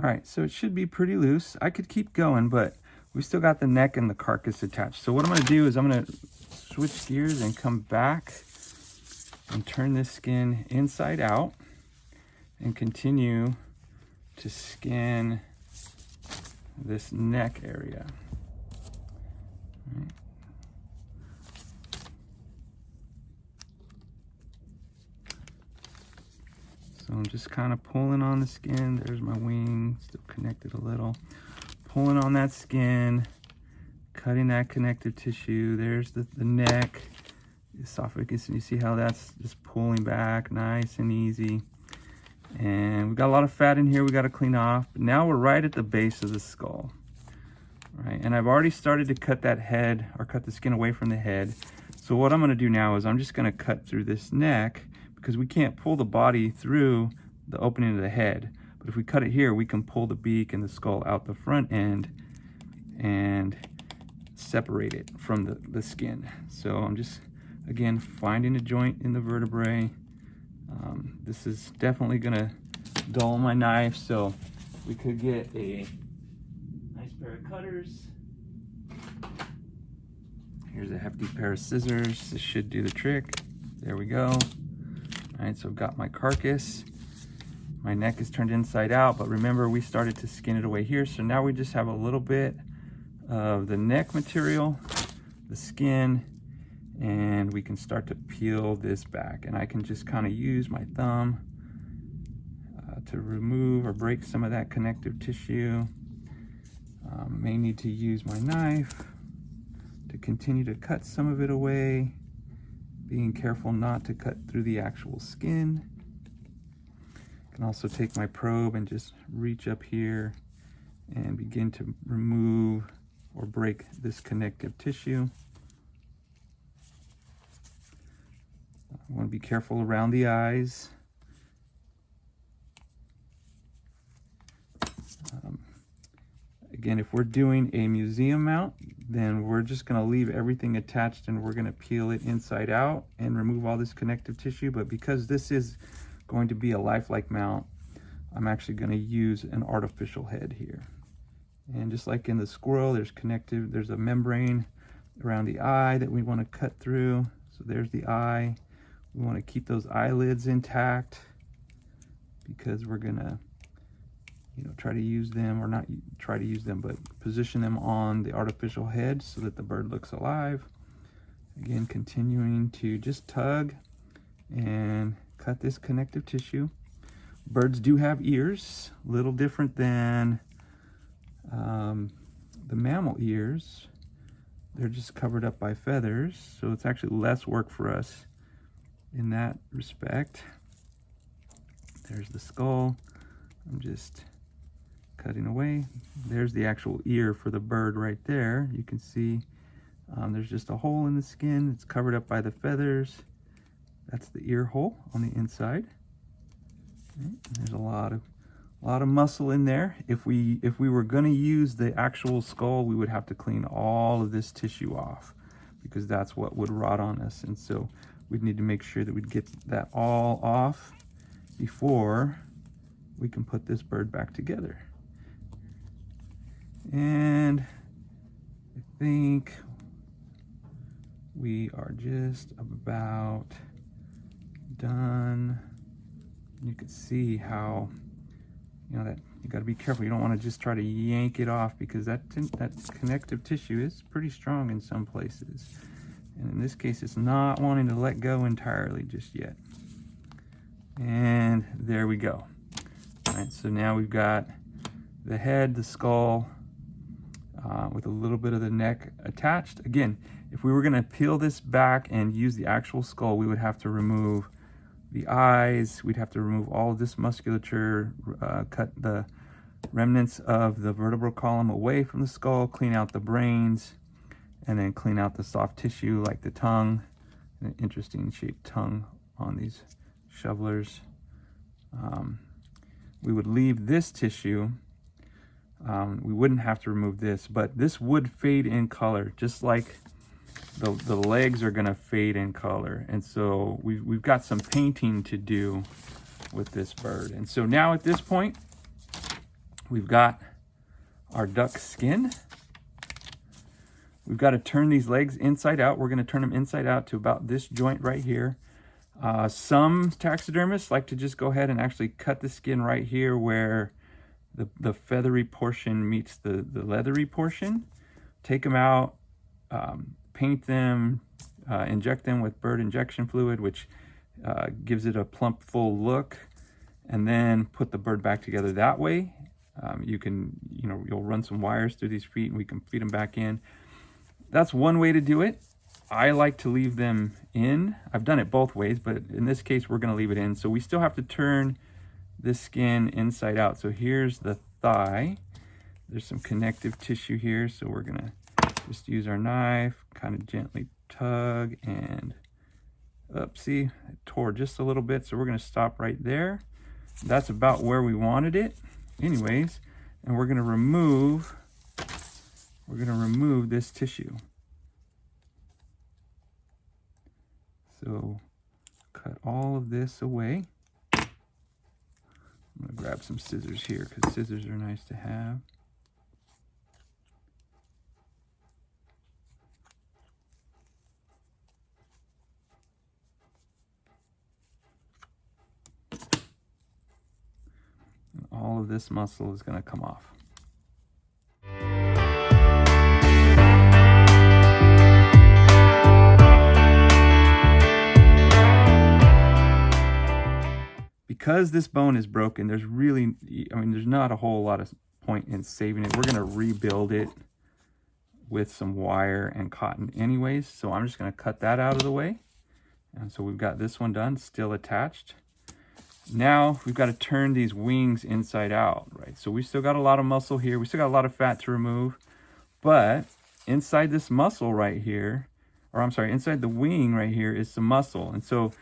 right, so it should be pretty loose. I could keep going, but we still got the neck and the carcass attached. So what I'm gonna do is I'm gonna switch gears and come back and turn this skin inside out and continue to skin this neck area. Right. So I'm just kind of pulling on the skin. There's my wing, still connected a little. Pulling on that skin, cutting that connective tissue. There's the neck, esophagus, and you see how that's just pulling back nice and easy. And we've got a lot of fat in here we got to clean off. But now we're right at the base of the skull. Right, and I've already started to cut that head, or cut the skin away from the head. So what I'm going to do now is I'm just going to cut through this neck, because we can't pull the body through the opening of the head. But if we cut it here, we can pull the beak and the skull out the front end and separate it from the skin. So I'm just, again, finding a joint in the vertebrae. This is definitely gonna dull my knife, so we could get a nice pair of cutters. Here's a hefty pair of scissors. This should do the trick. There we go. All right, so I've got my carcass. My neck is turned inside out, but remember we started to skin it away here. So now we just have a little bit of the neck material, the skin, and we can start to peel this back. And I can just kind of use my thumb to remove or break some of that connective tissue. May need to use my knife to continue to cut some of it away, being careful not to cut through the actual skin. Can also take my probe and just reach up here and begin to remove or break this connective tissue. I want to be careful around the eyes. Again, if we're doing a museum mount, then we're just going to leave everything attached and we're going to peel it inside out and remove all this connective tissue. But because this is going to be a lifelike mount, I'm actually going to use an artificial head here. And just like in the squirrel, there's a membrane around the eye that we want to cut through. So there's the eye. We want to keep those eyelids intact because we're going to, try to use them, or not try to use them, but position them on the artificial head so that the bird looks alive. Again, continuing to just tug and cut this connective tissue. Birds do have ears, a little different than the mammal ears. They're just covered up by feathers, so it's actually less work for us in that respect. There's the skull. I'm just cutting away. There's the actual ear for the bird right there. You can see there's just a hole in the skin. It's covered up by the feathers. That's the ear hole on the inside. There's a lot of muscle in there. If we were going to use the actual skull, we would have to clean all of this tissue off, because that's what would rot on us. And so we'd need to make sure that we'd get that all off before we can put this bird back together. And I think we are just about done. You can see how, that you got to be careful. You don't want to just try to yank it off, because that connective tissue is pretty strong in some places. And in this case, it's not wanting to let go entirely just yet. And there we go. All right, so now we've got the head, the skull, with a little bit of the neck attached. Again, if we were going to peel this back and use the actual skull, we would have to remove the eyes, we'd have to remove all of this musculature, cut the remnants of the vertebral column away from the skull, clean out the brains, and then clean out the soft tissue like the tongue. An interesting shaped tongue on these shovelers. We would leave this tissue. We wouldn't have to remove this, but this would fade in color, just like the legs are going to fade in color. And so we've got some painting to do with this bird. And so now at this point, We've got our duck skin. We've got to turn these legs inside out. We're going to turn them inside out to about this joint right here. Some taxidermists like to just go ahead and actually cut the skin right here where the feathery portion meets the leathery portion. Take them out, paint them, inject them with bird injection fluid, which gives it a plump, full look, and then put the bird back together that way. You'll run some wires through these feet and we can feed them back in. That's one way to do it. I like to leave them in. I've done it both ways, but in this case, we're going to leave it in. So we still have to turn this skin inside out. So here's the thigh. There's some connective tissue here. So we're going to just use our knife, kind of gently tug, and see, it tore just a little bit. So we're going to stop right there. That's about where we wanted it anyways. And we're going to remove this tissue. So cut all of this away. I'm going to grab some scissors here because scissors are nice to have. And all of this muscle is going to come off. Because this bone is broken, there's not a whole lot of point in saving it. We're going to rebuild it with some wire and cotton anyways. So I'm just going to cut that out of the way. And so we've got this one done, still attached. Now we've got to turn these wings inside out, right? So we still got a lot of muscle here. We still got a lot of fat to remove. But inside this muscle right here, or I'm sorry, inside the wing right here is some muscle. And so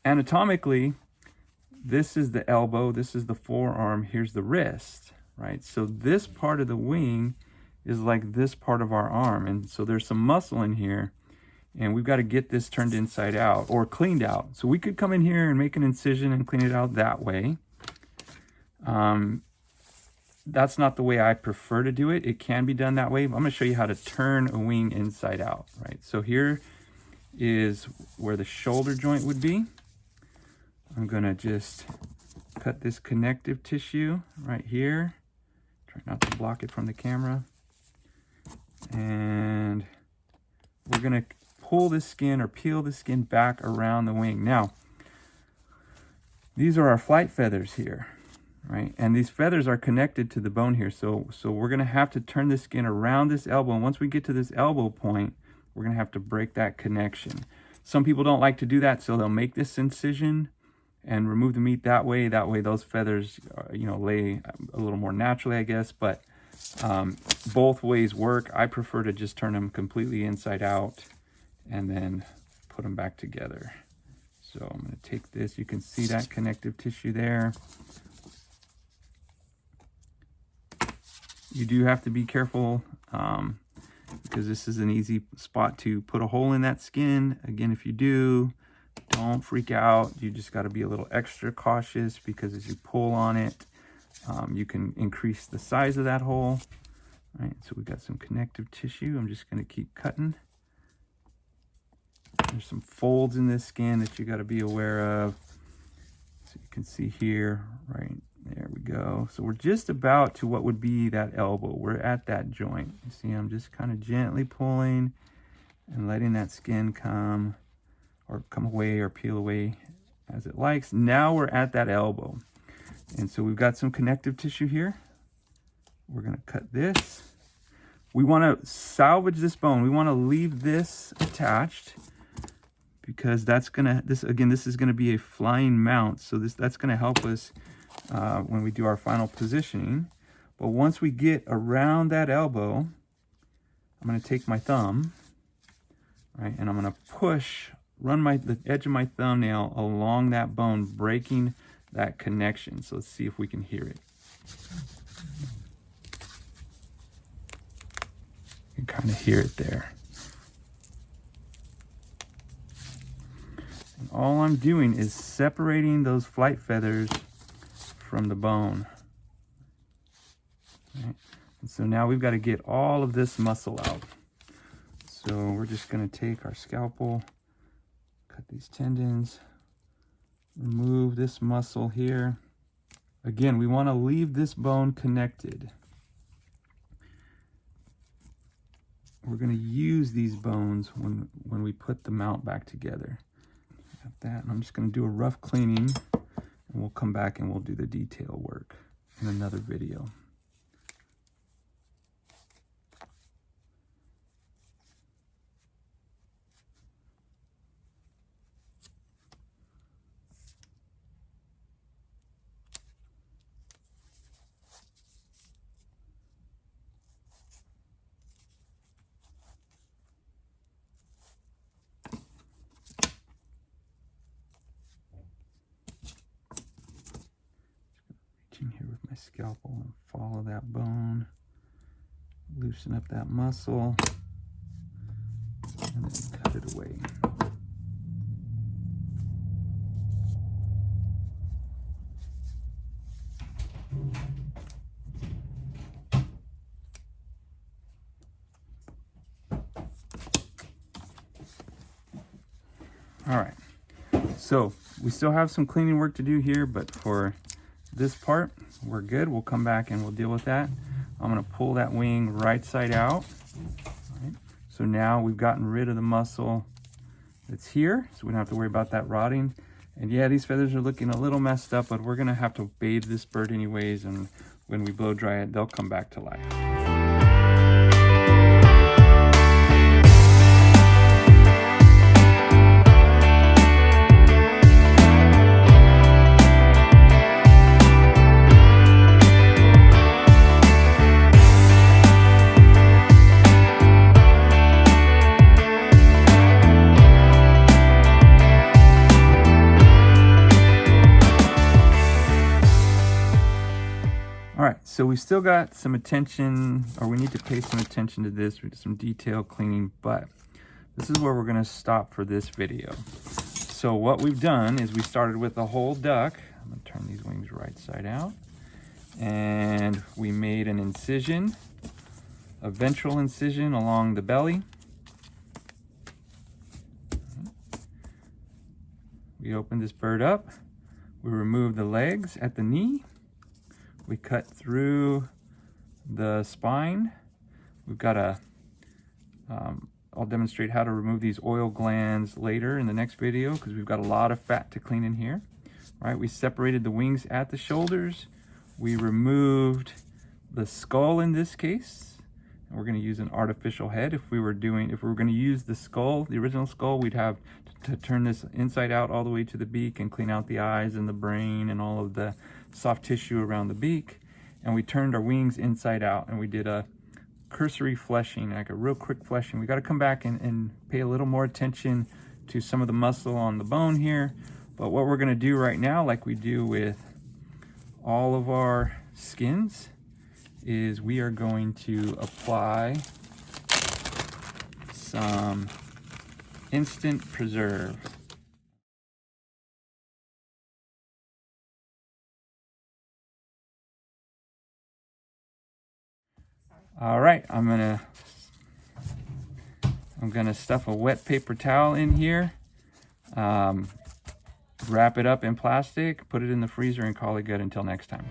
anatomically, this is the elbow, this is the forearm, here's the wrist, right? So this part of the wing is like this part of our arm. And so there's some muscle in here, and we've got to get this turned inside out or cleaned out. So we could come in here and make an incision and clean it out that way. That's not the way I prefer to do it. It can be done that way. I'm going to show you how to turn a wing inside out, right? So here is where the shoulder joint would be. I'm going to just cut this connective tissue right here. Try not to block it from the camera. And we're going to pull this skin or peel the skin back around the wing. Now, these are our flight feathers here, right? And these feathers are connected to the bone here. So we're going to have to turn the skin around this elbow. And once we get to this elbow point, we're going to have to break that connection. Some people don't like to do that, so they'll make this incision and remove the meat that way. That way those feathers, lay a little more naturally, I guess. But both ways work. I prefer to just turn them completely inside out and then put them back together. So I'm going to take this. You can see that connective tissue there. You do have to be careful because this is an easy spot to put a hole in that skin. Again, if you do, don't freak out. You just got to be a little extra cautious because as you pull on it, you can increase the size of that hole. All right, so we've got some connective tissue. I'm just going to keep cutting. There's some folds in this skin that you got to be aware of. So you can see here, right there we go. So we're just about to what would be that elbow. We're at that joint. You see, I'm just kind of gently pulling and letting that skin come away or peel away as it likes. Now we're at that elbow. And so we've got some connective tissue here. We're going to cut this. We want to salvage this bone. We want to leave this attached because this is going to be a flying mount. So that's going to help us when we do our final positioning. But once we get around that elbow, I'm going to take my thumb, right, and I'm going to run the edge of my thumbnail along that bone, breaking that connection. So let's see if we can hear it. You can kind of hear it there. And all I'm doing is separating those flight feathers from the bone. Right? And so now we've got to get all of this muscle out. So we're just going to take our scalpel, cut these tendons, remove this muscle here. Again, we want to leave this bone connected. We're going to use these bones when we put the mount back together. Got that, and I'm just going to do a rough cleaning, and we'll come back and we'll do the detail work in another video. In here with my scalpel and follow that bone, loosen up that muscle, and then cut it away. All right, so we still have some cleaning work to do here, but for this part, we're good. We'll come back and we'll deal with that. I'm gonna pull that wing right side out. All right. So now we've gotten rid of the muscle that's here, so we don't have to worry about that rotting. And yeah, these feathers are looking a little messed up, but we're gonna have to bathe this bird anyways, and when we blow dry it, they'll come back to life. So we still got some attention, or we need to pay some attention to this. We did some detail cleaning, but this is where we're gonna stop for this video. So what we've done is we started with the whole duck. I'm gonna turn these wings right side out. And we made an incision, a ventral incision along the belly. We opened this bird up. We removed the legs at the knee. We cut through the spine. We've got I'll demonstrate how to remove these oil glands later in the next video because we've got a lot of fat to clean in here. All right, we separated the wings at the shoulders. We removed the skull in this case. And we're gonna use an artificial head. If we were gonna use the skull, the original skull, we'd have to turn this inside out all the way to the beak and clean out the eyes and the brain and all of the soft tissue around the beak. And we turned our wings inside out and we did a cursory fleshing, like a real quick fleshing. We got to come back and pay a little more attention to some of the muscle on the bone here. But what we're going to do right now, like we do with all of our skins, is we are going to apply some Insta-preserve. All right, I'm gonna stuff a wet paper towel in here, wrap it up in plastic, put it in the freezer, and call it good until next time.